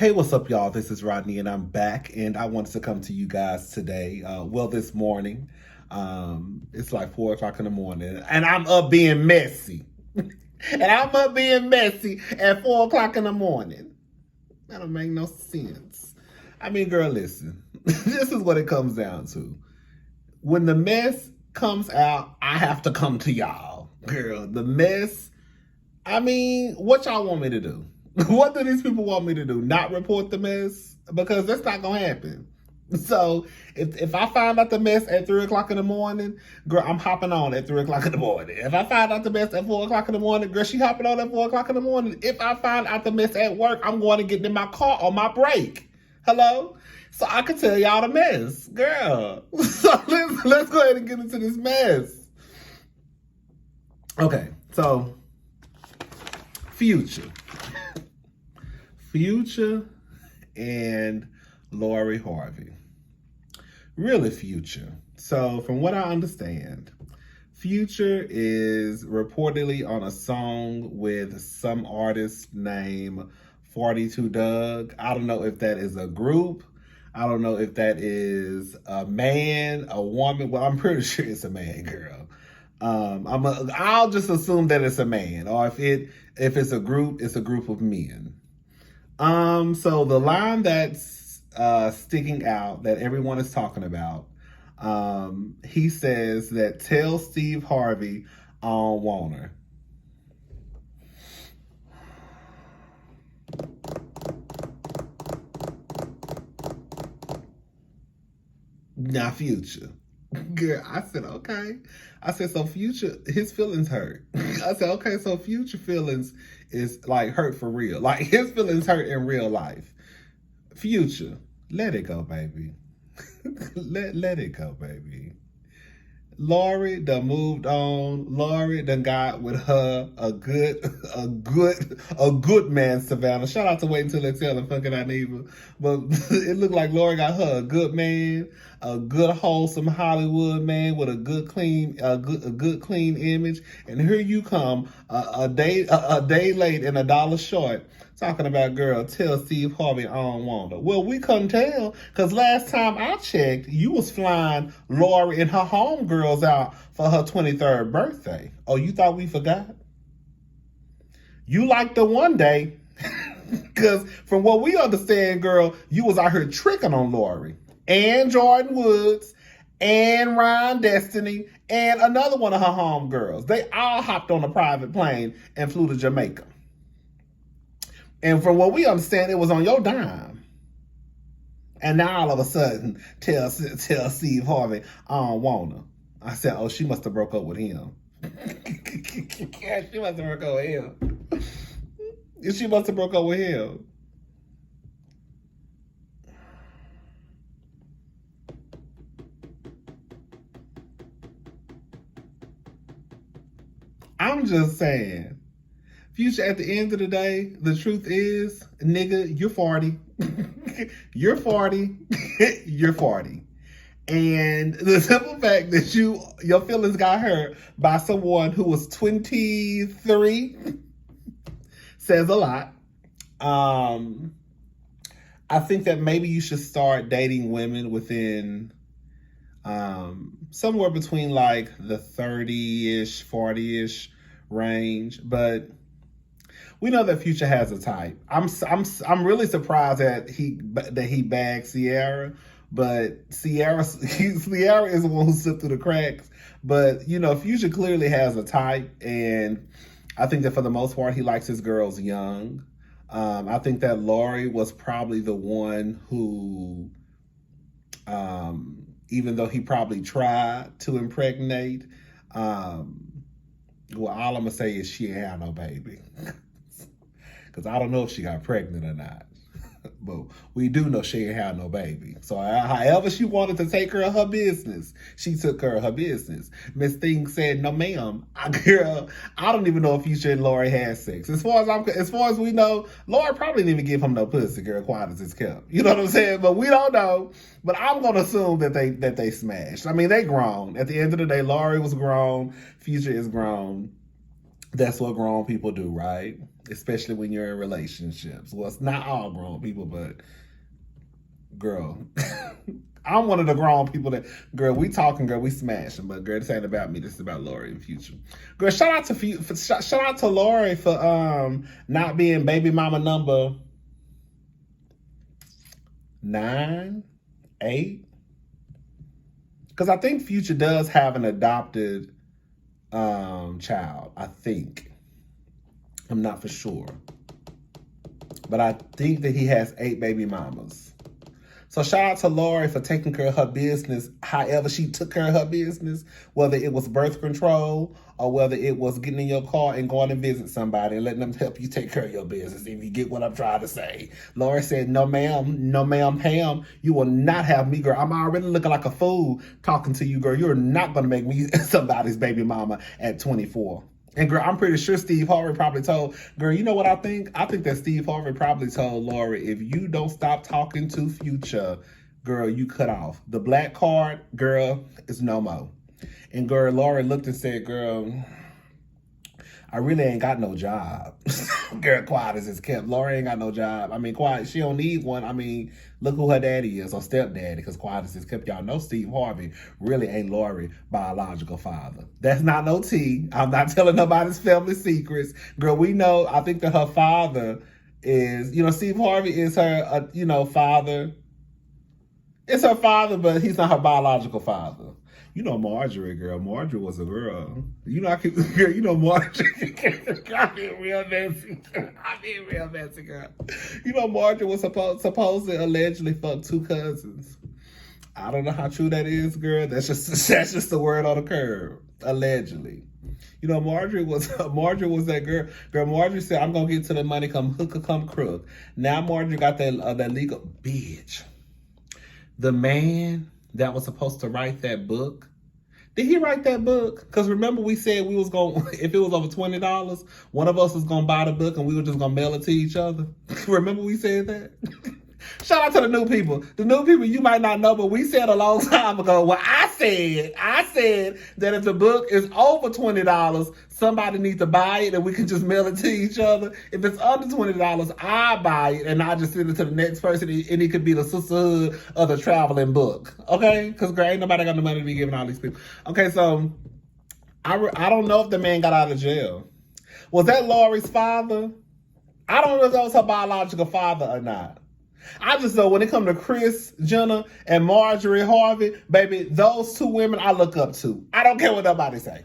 Hey, what's up, y'all? This is Rodney, and I'm back, and I wanted to come to you guys today. This morning. It's like 4 o'clock in the morning, and I'm up being messy. And I'm up being messy at 4 o'clock in the morning. That don't make no sense. I mean, girl, listen. This is what it comes down to. When the mess comes out, I have to come to y'all. Girl, the mess. I mean, what y'all want me to do? What do these people want me to do? Not report the mess? Because that's not going to happen. So if I find out the mess at 3 o'clock in the morning, girl, I'm hopping on at 3 o'clock in the morning. If I find out the mess at 4 o'clock in the morning, girl, she hopping on at 4 o'clock in the morning. If I find out the mess at work, I'm going to get in my car on my break. Hello? So I can tell y'all the mess. Girl. So let's go ahead and get into this mess. Okay, so Future and Lori Harvey. Really Future. So from what I understand, Future is reportedly on a song with some artist named 42 Doug. I don't know if that is a group. I don't know if that is a man, a woman. Well, I'm pretty sure it's a man, girl. I'll just assume that it's a man, or if it's a group, it's a group of men. So the line that's sticking out that everyone is talking about, he says that tell Steve Harvey I don't want her. Now Future. Girl, I said, okay. I said, so Future, his feelings hurt. I said, okay, so Future feelings is like hurt for real. Like his feelings hurt in real life. Future, let it go, baby. let it go, baby. Lori done moved on. Lori done got with her a good man, Savannah. Shout out to Wait Until They Tell and Fucking I Neighbor. But it looked like Lori got her a good man, a good wholesome Hollywood man with a good clean image. And here you come a day late and $1 short. Talking about, girl, tell Steve Harvey I don't want her. Well, we couldn't tell, because last time I checked, you was flying Lori and her homegirls out for her 23rd birthday. Oh, you thought we forgot? You liked her one day, because from what we understand, girl, you was out here tricking on Lori and Jordan Woods and Ryan Destiny and another one of her homegirls. They all hopped on a private plane and flew to Jamaica. And from what we understand, it was on your dime. And now all of a sudden, tell Steve Harvey, I don't want her. I said, oh, she must have broke up with him. She must have broke up with him. She must have broke up with him. I'm just saying. Future, at the end of the day, the truth is, nigga, you're 40. You're 40. You're 40. And the simple fact that your feelings got hurt by someone who was 23 says a lot. I think that maybe you should start dating women within somewhere between like the 30-ish, 40-ish range, but we know that Future has a type. I'm really surprised that he bagged Ciara, but Ciara is the one who slipped through the cracks. But you know, Future clearly has a type, and I think that for the most part he likes his girls young. I think that Lori was probably the one who, even though he probably tried to impregnate, well, all I'm gonna say is she ain't had no baby. Because I don't know if she got pregnant or not. But we do know she ain't had no baby. So however she wanted to take care of her business, she took care of her business. Miss Thing said, no ma'am. Girl, I don't even know if Future and Lori had sex. As far as we know, Lori probably didn't even give him no pussy, girl, quiet as it's kept. You know what I'm saying? But we don't know. But I'm gonna assume that they smashed. I mean, they grown. At the end of the day, Lori was grown, Future is grown. That's what grown people do, right? Especially when you're in relationships. Well, it's not all grown people, but girl, I'm one of the grown people that, girl, we talking, girl, we smashing, but girl, this ain't about me. This is about Lori in Future. Girl, shout out to Lori for not being baby mama number 9, 8. Because I think Future does have an adopted child. I think. I'm not for sure. But I think that he has 8 baby mamas. So shout out to Lori for taking care of her business, however she took care of her business, whether it was birth control or whether it was getting in your car and going to visit somebody and letting them help you take care of your business, if you get what I'm trying to say. Lori said, no ma'am, Pam, you will not have me, girl. I'm already looking like a fool talking to you, girl. You're not going to make me somebody's baby mama at 24. And girl, I'm pretty sure Steve Harvey probably told, girl, you know what I think? I think that Steve Harvey probably told Lori, if you don't stop talking to Future, girl, you cut off. The black card, girl, is no more. And girl, Lori looked and said, girl, I really ain't got no job. Girl, quiet as it's kept. Lori ain't got no job. I mean, quiet, she don't need one. I mean, look who her daddy is, or stepdaddy, because quiet as it's kept. Y'all know Steve Harvey really ain't Lori's biological father. That's not no tea. I'm not telling nobody's family secrets. Girl, we know, I think that her father is, Steve Harvey is her, father. It's her father, but he's not her biological father. Marjorie, girl. Marjorie was a girl. Girl, Marjorie. I'm being real messy, girl. Marjorie was supposed to allegedly fuck 2 cousins. I don't know how true that is, girl. That's just the word on the curb. Allegedly. Marjorie was that girl. Girl, Marjorie said, I'm gonna get to the money, come hook or come crook. Now Marjorie got that legal bitch. The man that was supposed to write that book, did he write that book? Because remember we said we was going, if it was over $20, one of us was going to buy the book and we were just going to mail it to each other. Remember we said that? Shout out to the new people. The new people you might not know, but we said a long time ago, well, I said that if the book is over $20, somebody needs to buy it and we can just mail it to each other. If it's under $20, I buy it and I just send it to the next person, and it could be the sisterhood of the traveling book. Okay? Because ain't nobody got the money to be giving all these people. Okay, so I don't know if the man got out of jail. Was that Lori's father? I don't know if that was her biological father or not. I just know when it comes to Kris Jenner and Marjorie Harvey, baby, those 2 women I look up to. I don't care what nobody say.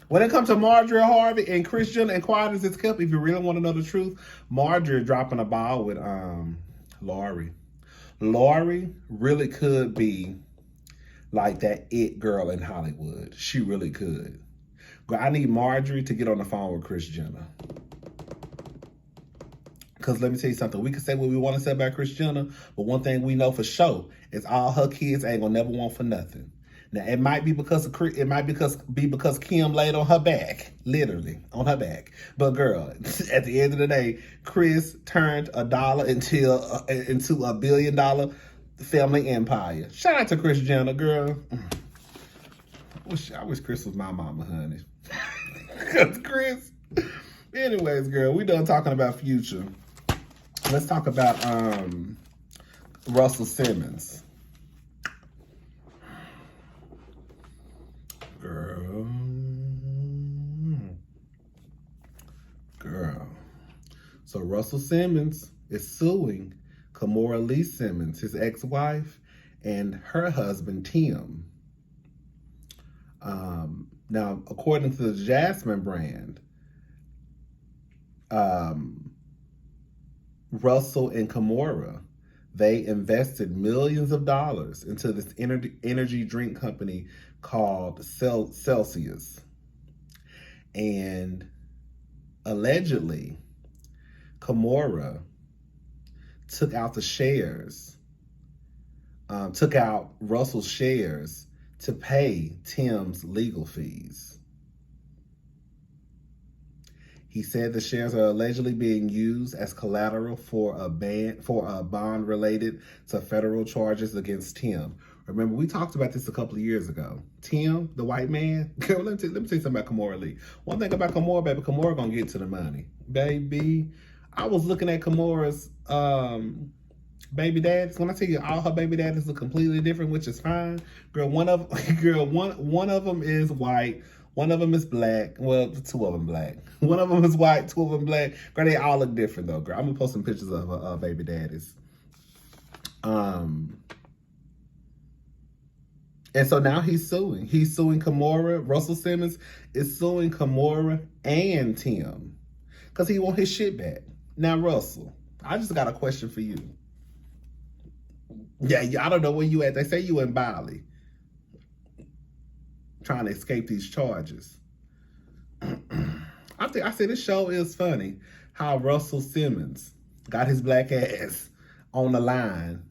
When it comes to Marjorie Harvey and Kris Jenner, and quiet as it's kept, if you really want to know the truth, Marjorie dropping a ball with Lori. Lori really could be like that it girl in Hollywood. She really could. Girl, I need Marjorie to get on the phone with Kris Jenner. Because let me tell you something. We can say what we want to say about Kris Jenner, but one thing we know for sure is all her kids ain't gonna never want for nothing. Now it might be because because Kim laid on her back, literally on her back. But girl, at the end of the day, Kris turned $1 into $1 billion family empire. Shout out to Kris Jenner, girl. I wish Kris was my mama, honey. Cause Kris. Anyways, girl, we done talking about Future. Let's talk about Russell Simmons. Girl. So Russell Simmons is suing Kimora Lee Simmons, his ex-wife, and her husband, Tim. Now, according to the Jasmine brand, Russell and Kimora, they invested millions of dollars into this energy drink company called Celsius. And allegedly, Kimora took out the shares, took out Russell's shares to pay Tim's legal fees. He said the shares are allegedly being used as collateral for a bond related to federal charges against Tim. Remember, we talked about this a couple of years ago. Tim, the white man. Girl, let me tell you something about Kimora Lee. One thing about Kimora, baby, Kimora gonna get to the money. Baby, I was looking at Kimora's baby daddies. When I tell you all her baby daddies look completely different, which is fine. Girl, one of them is white. One of them is black. Well, two of them black. One of them is white, two of them black. Girl, they all look different though, girl. I'm gonna post some pictures of her baby daddies. And so now he's suing. He's suing Kimora. Russell Simmons is suing Kimora and Tim because he want his shit back. Now, Russell, I just got a question for you. Yeah, I don't know where you at. They say you in Bali trying to escape these charges. I say this show is funny. How Russell Simmons got his black ass on the line,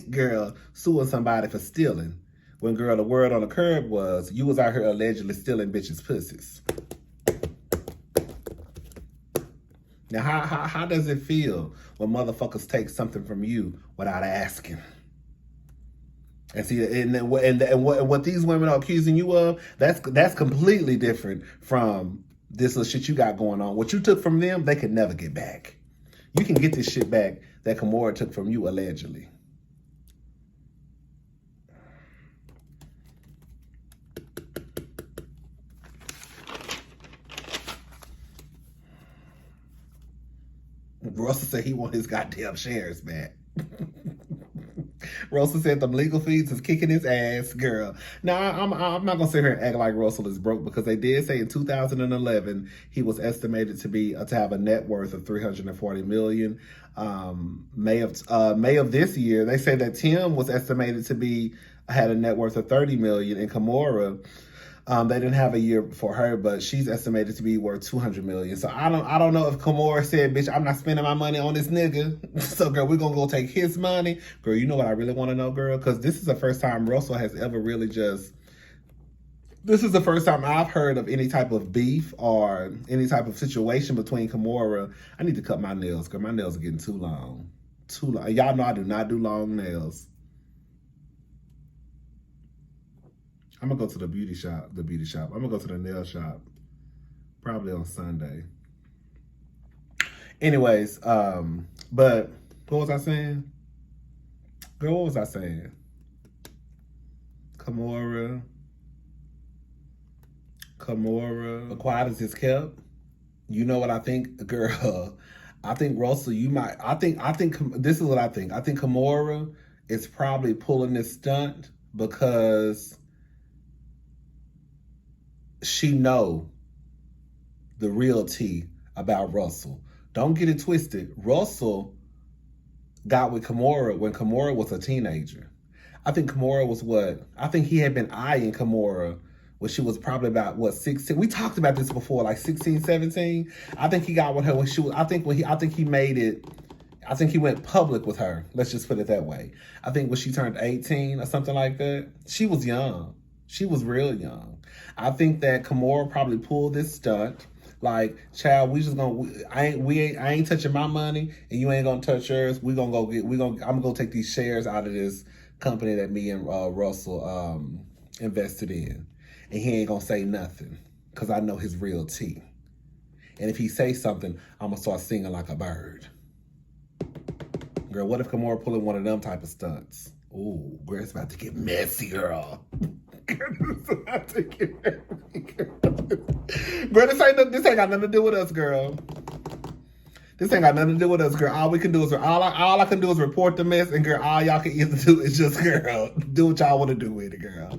girl, suing somebody for stealing. When, girl, the word on the curb was, you was out here allegedly stealing bitches' pussies. Now, how does it feel when motherfuckers take something from you without asking? And see, and what these women are accusing you of, that's completely different from this little shit you got going on. What you took from them, they could never get back. You can get this shit back that Kimora took from you allegedly. Russell said he want his goddamn shares back. Russell said the legal fees is kicking his ass, girl. Now, I'm not going to sit here and act like Russell is broke because they did say in 2011 he was estimated to have a net worth of $340 million. May of this year, they say that Tim was estimated to had a net worth of $30 million, and Kimora, they didn't have a year for her, but she's estimated to be worth $200 million. So I don't know if Kimora said, bitch, I'm not spending my money on this nigga. So, girl, we're going to go take his money. Girl, you know what I really want to know, girl? Because this is the first time Russell has ever really this is the first time I've heard of any type of beef or any type of situation between Kimora. I need to cut my nails, girl. My nails are getting too long. Too long. Y'all know I do not do long nails. I'm going to go to the beauty shop. I'm going to go to the nail shop probably on Sunday. Anyways, but what was I saying? Girl, what was I saying? Kimora. Quiet as it's kept. You know what I think, girl? I think Russell, I think this is what I think. I think Kimora is probably pulling this stunt because she know the real tea about Russell. Don't get it twisted. Russell got with Kimora when Kimora was a teenager. I think Kimora was I think he had been eyeing Kimora when she was probably about 16. We talked about this before, like 16, 17. I think he got with her when she was, I think he went public with her. Let's just put it that way. I think when she turned 18 or something like that, she was young. She was real young. I think that Kimora probably pulled this stunt. Like, child, I ain't touching my money and you ain't gonna touch yours. I'm gonna go take these shares out of this company that me and Russell invested in. And he ain't gonna say nothing because I know his real tea. And if he say something, I'm gonna start singing like a bird. Girl, what if Kimora pulling one of them type of stunts? Ooh, girl, it's about to get messy, girl. It's about to get messy, girl. Girl, this ain't got nothing to do with us, girl. This ain't got nothing to do with us, girl. All we can do is all I can do is report the mess, and girl, all y'all can either do is just, girl, do what y'all want to do with it, girl.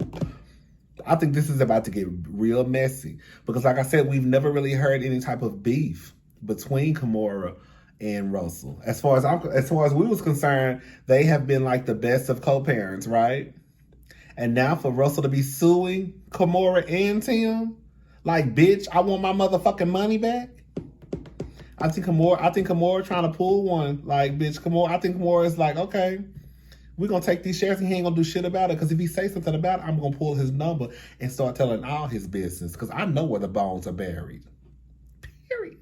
I think this is about to get real messy because, like I said, we've never really heard any type of beef between Kimora and Russell. As far as we was concerned, they have been like the best of co-parents, right? And now for Russell to be suing Kimora and Tim, like, bitch, I want my motherfucking money back. I think Kimora trying to pull one, like, bitch, I think Kimora is like, okay, we're going to take these shares and he ain't going to do shit about it. Because if he say something about it, I'm going to pull his number and start telling all his business. Because I know where the bones are buried. Period.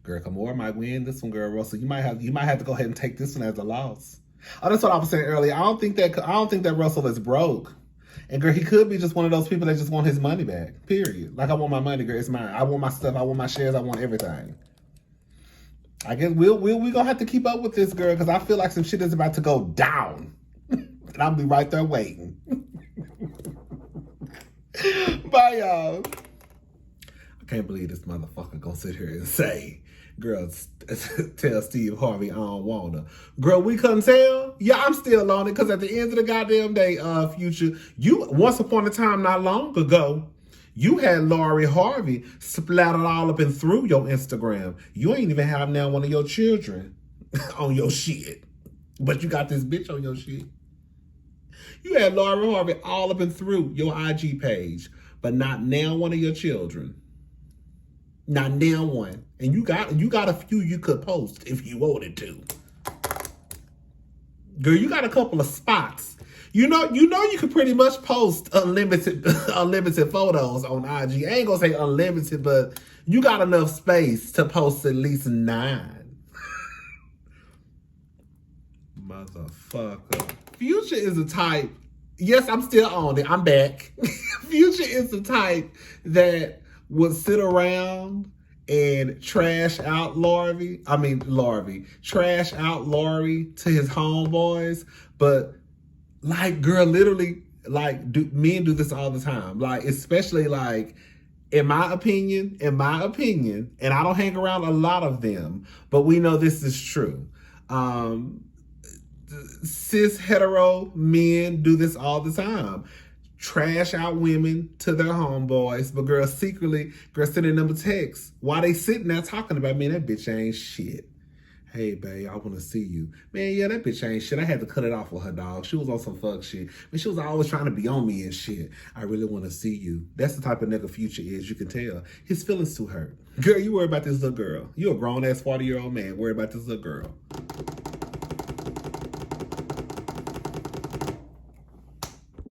Girl, Kimora might win this one, girl. Russell, you might have to go ahead and take this one as a loss. Oh, that's what I was saying earlier. I don't think that Russell is broke. And girl, he could be just one of those people that just want his money back. Period. Like, I want my money, girl. It's mine. I want my stuff. I want my shares. I want everything. I guess we gonna have to keep up with this, girl, because I feel like some shit is about to go down. And I'll be right there waiting. Bye, y'all. I can't believe this motherfucker gonna sit here and say, girl, tell Steve Harvey I don't want her. Girl, we couldn't tell. Yeah, I'm still on it, because at the end of the goddamn day, Future, you, once upon a time not long ago, you had Lori Harvey splattered all up and through your Instagram. You ain't even have now one of your children on your shit. But you got this bitch on your shit. You had Lori Harvey all up and through your IG page, but not now one of your children. Not now one. And you got a few you could post if you wanted to. Girl, you got a couple of spots. You know you can pretty much post unlimited photos on IG. I ain't gonna say unlimited, but you got enough space to post at least 9. Motherfucker. Future is the type, yes, I'm still on it. I'm back. Future is the type that would sit around and trash out trash out Lori to his homeboys, but like, girl, literally, like, men do this all the time. Like, especially, like, in my opinion, and I don't hang around a lot of them, but we know this is true. Cis hetero men do this all the time. Trash out women to their homeboys, but girl, secretly, sending them a text while they sitting there talking about, man, that bitch ain't shit. Hey, babe, I want to see you. Man, yeah, that bitch ain't shit. I had to cut it off with her, dog. She was on some fuck shit. Man, she was always trying to be on me and shit. I really want to see you. That's the type of nigga Future is. You can tell. His feelings too hurt. Girl, you worry about this little girl. You a grown-ass 40-year-old man. Worry about this little girl.